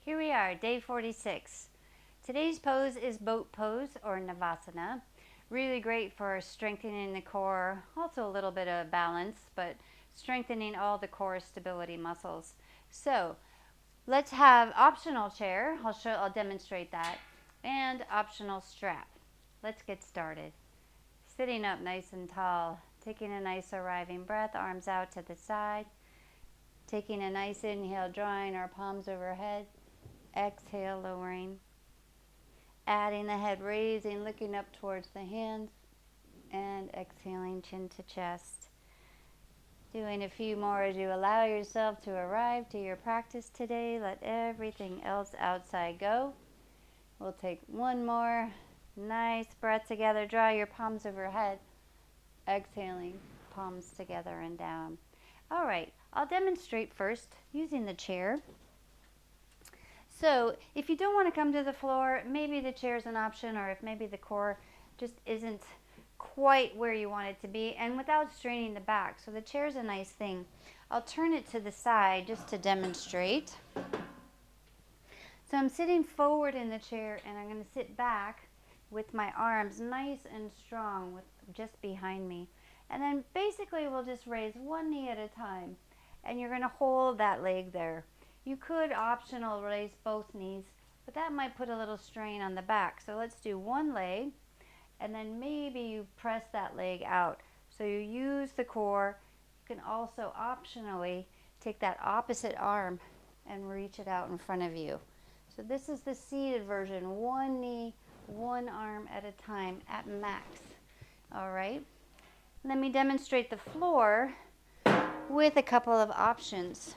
Here we are, day 46. Today's pose is boat pose or Navasana. Really great for strengthening the core, also a little bit of balance, but strengthening all the core stability muscles. So let's have optional chair. I'll demonstrate that, and optional strap. Let's get started. Sitting up nice and tall, taking a nice arriving breath, arms out to the side. Taking a nice inhale, drawing our palms overhead. Exhale, lowering. Adding the head, raising, looking up towards the hands. And exhaling, chin to chest. Doing a few more as you allow yourself to arrive to your practice today. Let everything else outside go. We'll take one more nice breath together. Draw your palms overhead. Exhaling, palms together and down. All right, I'll demonstrate first using the chair. So if you don't want to come to the floor, maybe the chair is an option, or if maybe the core just isn't quite where you want it to be, and without straining the back. So the chair is a nice thing. I'll turn it to the side just to demonstrate. So I'm sitting forward in the chair, and I'm going to sit back with my arms nice and strong with just behind me. And then basically we'll just raise one knee at a time, and you're going to hold that leg there. You could optional raise both knees, but that might put a little strain on the back. So let's do one leg, and then maybe you press that leg out. So you use the core. You can also optionally take that opposite arm and reach it out in front of you. So this is the seated version, one knee, one arm at a time at max. All right. Let me demonstrate the floor with a couple of options.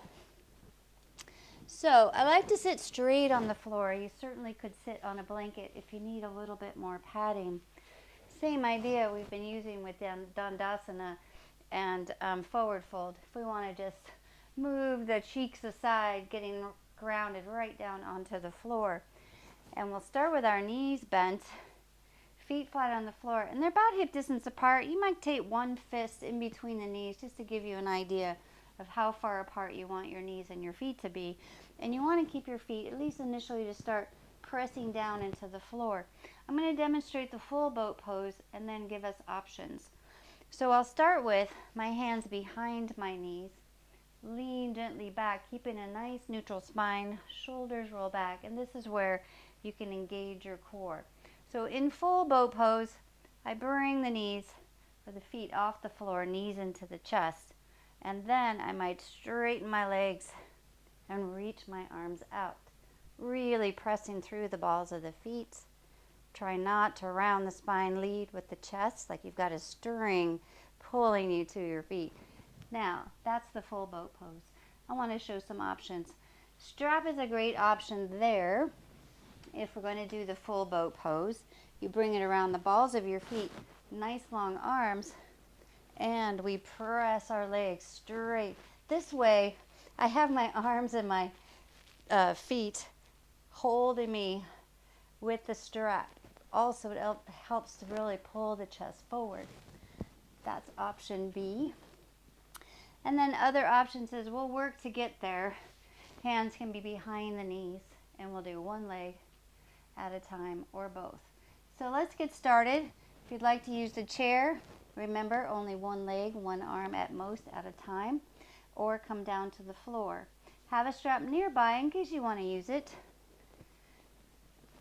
So I like to sit straight on the floor. You certainly could sit on a blanket if you need a little bit more padding. Same idea we've been using with Dandasana and forward fold. If we want to just move the cheeks aside, getting grounded right down onto the floor. And we'll start with our knees bent, feet flat on the floor, and they're about hip distance apart. You might take one fist in between the knees just to give you an idea of how far apart you want your knees and your feet to be. And you want to keep your feet, at least initially, to start pressing down into the floor. I'm going to demonstrate the full boat pose and then give us options. So I'll start with my hands behind my knees. Lean gently back, keeping a nice neutral spine, shoulders roll back, and this is where you can engage your core. So in full boat pose, I bring the knees or the feet off the floor, knees into the chest, and then I might straighten my legs and reach my arms out, really pressing through the balls of the feet. Try not to round the spine, lead with the chest like you've got a string pulling you to your feet. Now, that's the full boat pose. I want to show some options. Strap is a great option there. If we're going to do the full boat pose, you bring it around the balls of your feet, nice long arms, and we press our legs straight. This way, I have my arms and my feet holding me with the strap. Also, it helps to really pull the chest forward. That's option B. And then other options is we'll work to get there. Hands can be behind the knees, and we'll do one leg at a time or both. So let's get started. If you'd like to use the chair, remember only one leg, one arm at most at a time, or come down to the floor. Have a strap nearby in case you want to use it.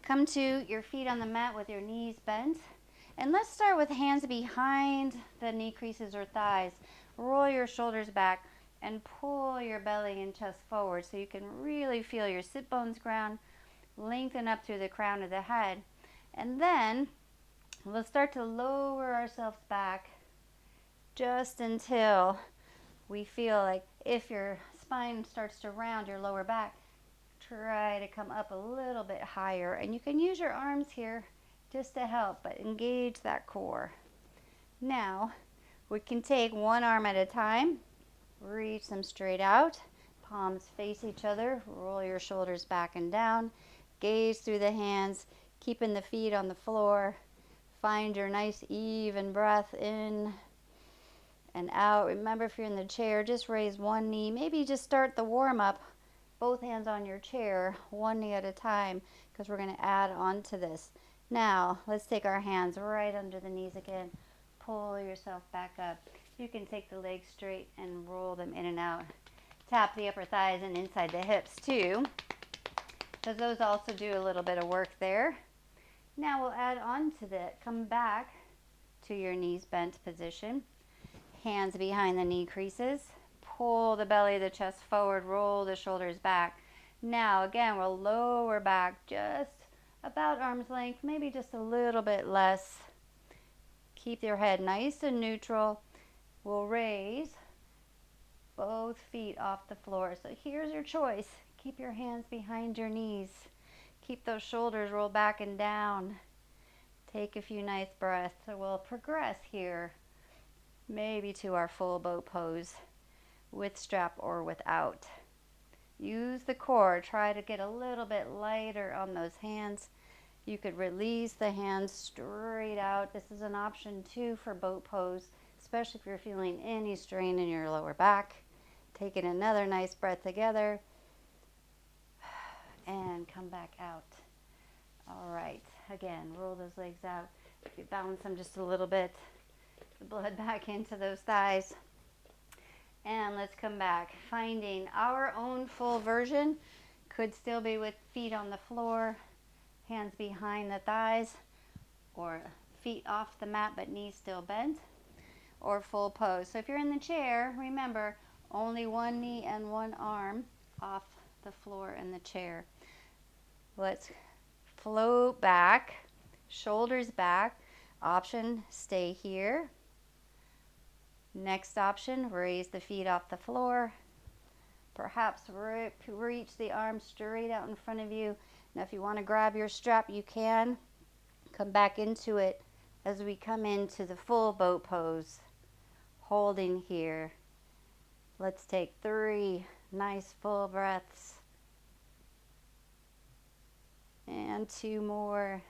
Come to your feet on the mat with your knees bent. And let's start with hands behind the knee creases or thighs. Roll your shoulders back and pull your belly and chest forward so you can really feel your sit bones ground, lengthen up through the crown of the head. And then we'll start to lower ourselves back just until we feel like if your spine starts to round your lower back, try to come up a little bit higher. And you can use your arms here just to help, but engage that core. Now, we can take one arm at a time, reach them straight out, palms face each other, roll your shoulders back and down, gaze through the hands, keeping the feet on the floor. Find your nice even breath in and out. Remember, if you're in the chair, just raise one knee. Maybe just start the warm up both hands on your chair, one knee at a time, because we're going to add on to this. Now, let's take our hands right under the knees again. Pull yourself back up. You can take the legs straight and roll them in and out. Tap the upper thighs and inside the hips too, because those also do a little bit of work there. Now we'll add on to that. Come back to your knees bent position. Hands behind the knee creases. Pull the belly of the chest forward, roll the shoulders back. Now again, we'll lower back just about arm's length, maybe just a little bit less. Keep your head nice and neutral. We'll raise both feet off the floor. So here's your choice. Keep your hands behind your knees. Keep those shoulders rolled back and down. Take a few nice breaths. So we'll progress here, maybe to our full boat pose with strap or without. Use the core. Try to get a little bit lighter on those hands. You could release the hands straight out. This is an option too for boat pose, especially if you're feeling any strain in your lower back. Taking another nice breath together and come back out. All right, again, roll those legs out. If you balance them just a little bit, the blood back into those thighs. And let's come back. Finding our own full version. Could still be with feet on the floor, hands behind the thighs, or feet off the mat but knees still bent, or full pose. So if you're in the chair, remember, only one knee and one arm off the floor in the chair. Let's float back, shoulders back. Option, stay here. Next option, raise the feet off the floor. Perhaps reach the arms straight out in front of you. Now if you want to grab your strap, you can. Come back into it as we come into the full boat pose. Holding here. Let's take 3 nice full breaths. And 2 more.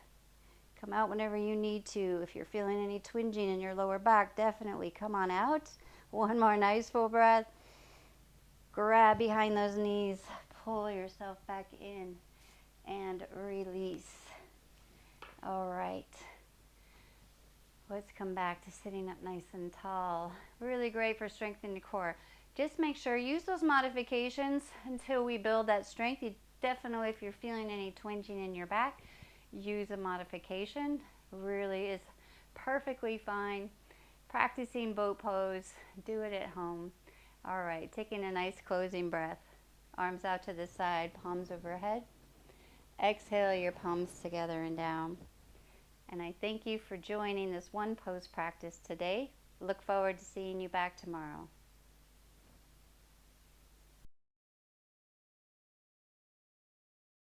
Come out whenever you need to. If you're feeling any twinging in your lower back, definitely come on out. 1 more nice full breath. Grab behind those knees. Pull yourself back in and release. All right. Let's come back to sitting up nice and tall. Really great for strengthening the core. Just make sure, use those modifications until we build that strength. You definitely, if you're feeling any twinging in your back, use a modification. Really is perfectly fine. Practicing boat pose, do it at home. All right, taking a nice closing breath. Arms out to the side, palms overhead. Exhale your palms together and down. And I thank you for joining this one pose practice today. Look forward to seeing you back tomorrow.